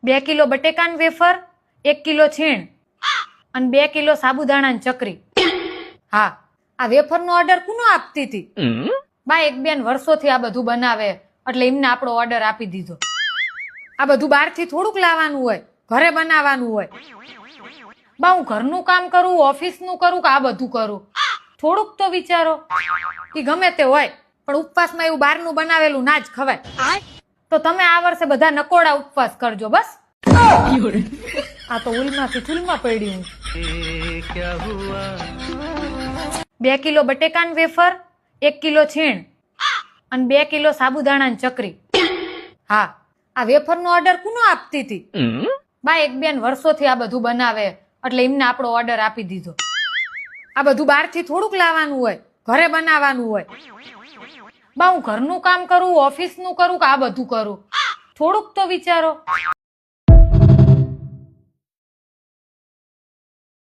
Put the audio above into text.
2 kilo બટેકાન wafer, 1 kilo છીણ અને 2 kilo સાબુદાણાની ચકરી. હા, આ વેફરનો ઓર્ડર કોનો આપતી હતી? બા એક બેન વર્ષોથી આ બધું બનાવે એટલે એમને આપણો ઓર્ડર આપી દીધો. આ બધું બહારથી થોડુંક લાવવાનું હોય, ઘરે બનાવવાનું હોય. બા હું ઘરનું કામ કરું, ઓફિસનું કરું કે આ બધું કરું? થોડુંક તો વિચારો. એ ગમે તે હોય પણ ઉપવાસમાં એવું બહારનું બનાવેલું ના જ ખવાય. તો તમે આ વર્ષે બધા નકોડા ઉપવાસ કરજો બસ. આ તો ઉલમાંથી ચૂલમાં પડી હું. 2 કિલો બટેકાન વેફર, 1 કિલો છીણ અને 2 કિલો સાબુદાણાની ચકરી. હા, આ વેફરનો ઓર્ડર કોનો આપતી હતી? બા એક બેન વર્ષોથી આ બધું બનાવે એટલે એમને આપણો ઓર્ડર આપી દીધો. આ બધું બહારથી થોડુંક લાવવાનું હોય, ઘરે બનાવવાનું હોય. બા હું ઘરનું કામ કરું, ઓફિસનું કરું કે આ બધું કરું? થોડુંક તો વિચારો.